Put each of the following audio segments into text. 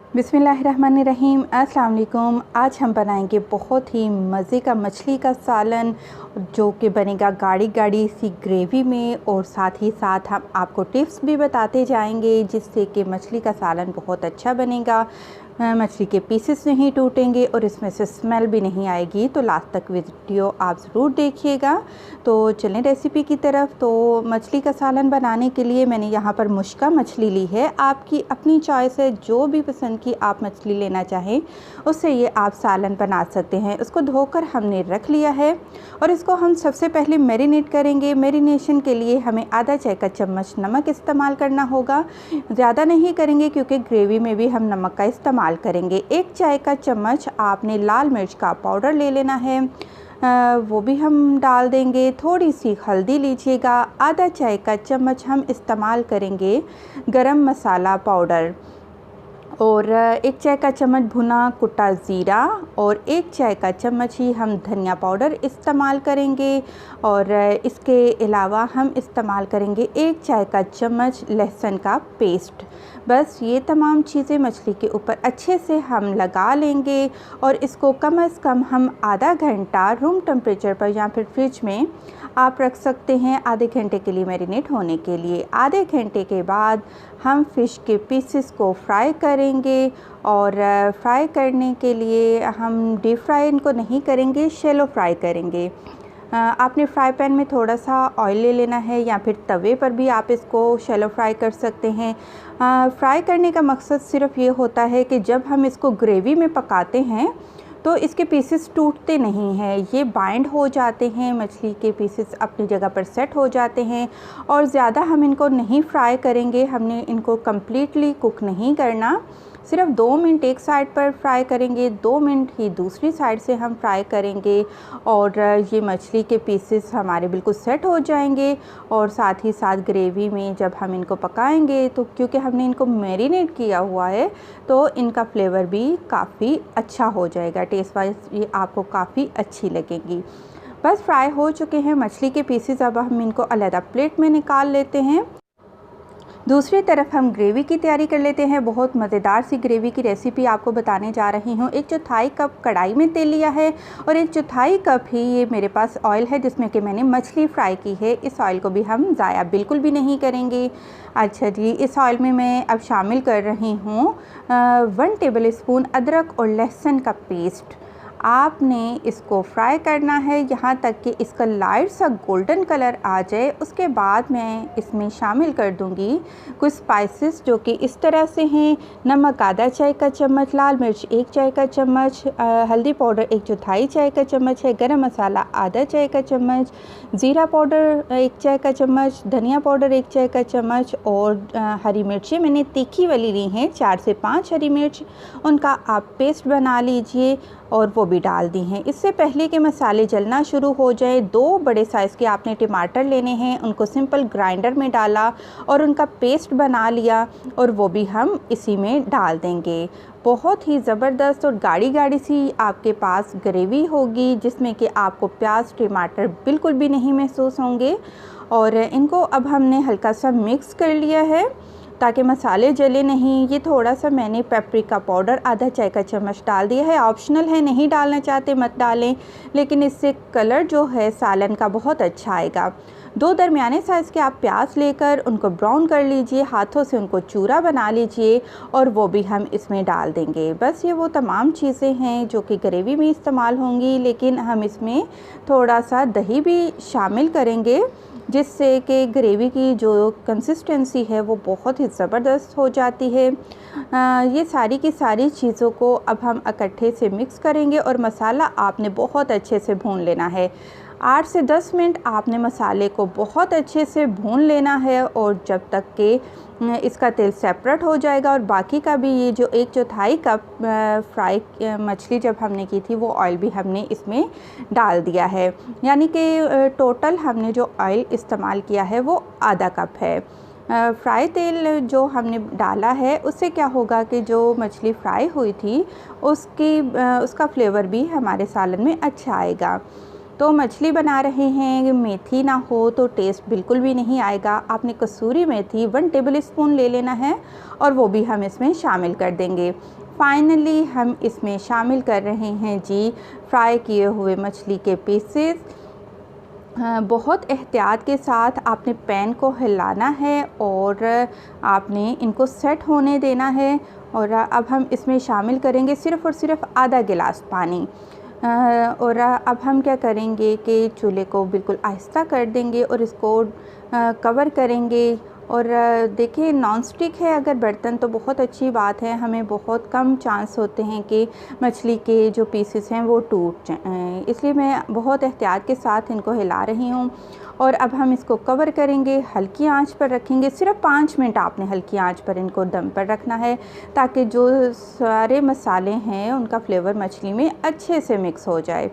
बिस्मिल्लाहिर्रहमानिर्रहीम। अस्सलाम वालेकुम। आज हम बनाएंगे बहुत ही मज़े का मछली का सालन, जो कि बनेगा गाढ़ी गाढ़ी सी ग्रेवी में, और साथ ही साथ हम आपको टिप्स भी बताते जाएंगे जिससे कि मछली का सालन बहुत अच्छा बनेगा। मछली के पीसेस नहीं टूटेंगे और इसमें से स्मेल भी नहीं आएगी। तो लास्ट तक वीडियो आप ज़रूर देखिएगा। तो चलें रेसिपी की तरफ। तो मछली का सालन बनाने के लिए मैंने यहाँ पर मुश्का मछली ली है। आपकी अपनी चॉइस है, जो भी पसंद की आप मछली लेना चाहें उससे ये आप सालन बना सकते हैं। उसको धोकर हमने रख लिया है और इसको हम सबसे पहले मैरिनेट करेंगे। मैरिनेशन के लिए हमें आधा चाय का चम्मच नमक इस्तेमाल करना होगा। ज़्यादा नहीं करेंगे क्योंकि ग्रेवी में भी हम नमक का इस्तेमाल करेंगे। 1 चाय का चम्मच आपने लाल मिर्च का पाउडर ले लेना है, वो भी हम डाल देंगे। थोड़ी सी हल्दी लीजिएगा। आधा चाय का चम्मच हम इस्तेमाल करेंगे गरम मसाला पाउडर, और 1 चाय का चम्मच भुना कुटा ज़ीरा, और 1 चाय का चम्मच ही हम धनिया पाउडर इस्तेमाल करेंगे। और इसके अलावा हम इस्तेमाल करेंगे 1 चाय का चम्मच लहसुन का पेस्ट। बस ये तमाम चीज़ें मछली के ऊपर अच्छे से हम लगा लेंगे और इसको कम से कम हम आधा घंटा रूम टेम्परेचर पर या फिर फ्रिज में आप रख सकते हैं, आधे घंटे के लिए मैरिनेट होने के लिए। आधे घंटे के बाद हम फ़िश के पीसेस को फ्राई करेंगे, और फ्राई करने के लिए हम डीप फ्राई इनको नहीं करेंगे, शैलो फ्राई करेंगे। आपने फ्राई पैन में थोड़ा सा ऑयल ले लेना है, या फिर तवे पर भी आप इसको शैलो फ्राई कर सकते हैं। फ्राई करने का मकसद सिर्फ ये होता है कि जब हम इसको ग्रेवी में पकाते हैं तो इसके पीसेस टूटते नहीं हैं, ये बाइंड हो जाते हैं, मछली के पीसेस अपनी जगह पर सेट हो जाते हैं। और ज़्यादा हम इनको नहीं फ्राई करेंगे, हमने इनको कम्प्लीटली कुक नहीं करना, सिर्फ 2 मिनट एक साइड पर फ्राई करेंगे, 2 मिनट ही दूसरी साइड से हम फ्राई करेंगे, और ये मछली के पीसेस हमारे बिल्कुल सेट हो जाएंगे। और साथ ही साथ ग्रेवी में जब हम इनको पकाएंगे तो क्योंकि हमने इनको मैरिनेट किया हुआ है तो इनका फ्लेवर भी काफ़ी अच्छा हो जाएगा, टेस्ट वाइज ये आपको काफ़ी अच्छी लगेगी। बस फ्राई हो चुके हैं मछली के पीसेस, अब हम इनको अलग प्लेट में निकाल लेते हैं। दूसरी तरफ हम ग्रेवी की तैयारी कर लेते हैं। बहुत मज़ेदार सी ग्रेवी की रेसिपी आपको बताने जा रही हूँ। 1/4 कप कढ़ाई में तेल लिया है और 1/4 कप ही ये मेरे पास ऑयल है जिसमें कि मैंने मछली फ्राई की है। इस ऑयल को भी हम ज़ाया बिल्कुल भी नहीं करेंगे। अच्छा जी, इस ऑयल में मैं अब शामिल कर रही हूँ 1 टेबल स्पून अदरक और लहसुन का पेस्ट। आपने इसको फ्राई करना है यहाँ तक कि इसका लाइट सा गोल्डन कलर आ जाए। उसके बाद मैं इसमें शामिल कर दूँगी कुछ स्पाइसेस जो कि इस तरह से हैं। नमक आधा चाय का चम्मच, लाल मिर्च 1 चाय का चम्मच, हल्दी पाउडर 1/4 चाय का चम्मच है, गरम मसाला आधा चाय का चम्मच, ज़ीरा पाउडर 1 चाय का चम्मच, धनिया पाउडर 1 चाय का चम्मच, और हरी मिर्चें मैंने तीखी वाली ली हैं 4 से 5 हरी मिर्च, उनका आप पेस्ट बना लीजिए और वो भी डाल दी हैं। इससे पहले कि मसाले जलना शुरू हो जाए, 2 बड़े साइज़ के आपने टमाटर लेने हैं, उनको सिंपल ग्राइंडर में डाला और उनका पेस्ट बना लिया, और वो भी हम इसी में डाल देंगे। बहुत ही ज़बरदस्त और गाढ़ी गाढ़ी सी आपके पास ग्रेवी होगी जिसमें कि आपको प्याज टमाटर बिल्कुल भी नहीं महसूस होंगे। और इनको अब हमने हल्का सा मिक्स कर लिया है ताकि मसाले जले नहीं। ये थोड़ा सा मैंने पेपरिका पाउडर आधा चाय का चम्मच डाल दिया है, ऑप्शनल है, नहीं डालना चाहते मत डालें, लेकिन इससे कलर जो है सालन का बहुत अच्छा आएगा। 2 दरमियाने साइज़ के आप प्याज लेकर उनको ब्राउन कर लीजिए, हाथों से उनको चूरा बना लीजिए, और वो भी हम इसमें डाल देंगे। बस ये वो तमाम चीज़ें हैं जो कि ग्रेवी में इस्तेमाल होंगी, लेकिन हम इसमें थोड़ा सा दही भी शामिल करेंगे जिससे कि ग्रेवी की जो कंसिस्टेंसी है वो बहुत ही ज़बरदस्त हो जाती है। ये सारी की सारी चीज़ों को अब हम इकट्ठे से मिक्स करेंगे, और मसाला आपने बहुत अच्छे से भून लेना है। 8 से 10 मिनट आपने मसाले को बहुत अच्छे से भून लेना है, और जब तक कि इसका तेल सेपरेट हो जाएगा, और बाकी का भी ये जो 1/4 कप फ्राई मछली जब हमने की थी वो ऑयल भी हमने इसमें डाल दिया है, यानी कि टोटल हमने जो ऑयल इस्तेमाल किया है वो आधा कप है। फ्राई तेल जो हमने डाला है उससे क्या होगा कि जो मछली फ्राई हुई थी उसका फ्लेवर भी हमारे सालन में अच्छा आएगा। तो मछली बना रहे हैं, मेथी ना हो तो टेस्ट बिल्कुल भी नहीं आएगा। आपने कसूरी मेथी 1 टेबल स्पून ले लेना है और वो भी हम इसमें शामिल कर देंगे। फाइनली हम इसमें शामिल कर रहे हैं जी फ्राई किए हुए मछली के पीसेस। बहुत एहतियात के साथ आपने पैन को हिलाना है और आपने इनको सेट होने देना है। और अब हम इसमें शामिल करेंगे सिर्फ़ और सिर्फ आधा गिलास पानी। और अब हम क्या करेंगे कि चूल्हे को बिल्कुल आहिस्ता कर देंगे और इसको कवर करेंगे। और देखिए नॉन स्टिक है अगर बर्तन तो बहुत अच्छी बात है, हमें बहुत कम चांस होते हैं कि मछली के जो पीसेस हैं वो टूट जाएँ, इसलिए मैं बहुत एहतियात के साथ इनको हिला रही हूँ। और अब हम इसको कवर करेंगे, हल्की आंच पर रखेंगे। सिर्फ 5 मिनट आपने हल्की आंच पर इनको दम पर रखना है ताकि जो सारे मसाले हैं उनका फ्लेवर मछली में अच्छे से मिक्स हो जाए।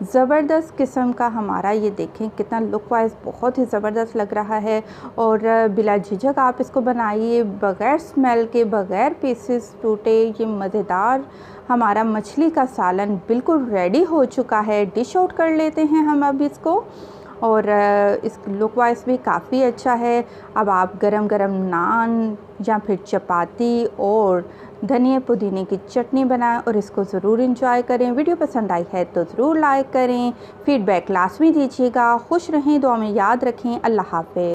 ज़बरदस्त किस्म का हमारा ये देखें कितना लुक वाइज बहुत ही ज़बरदस्त लग रहा है। और बिला झिझक आप इसको बनाइए, बग़ैर स्मेल के, बग़ैर पीसेस टूटे। ये मज़ेदार हमारा मछली का सालन बिल्कुल रेडी हो चुका है। डिश आउट कर लेते हैं हम अब इसको। और इस लुक वाइज भी काफ़ी अच्छा है। अब आप गरम गरम नान या फिर चपाती और धनिया पुदीने की चटनी बनाएं और इसको ज़रूर इंजॉय करें। वीडियो पसंद आई है तो ज़रूर लाइक करें, फीडबैक लाजमी दीजिएगा। खुश रहें, दुआ में याद रखें। अल्लाह हाफ़िज़।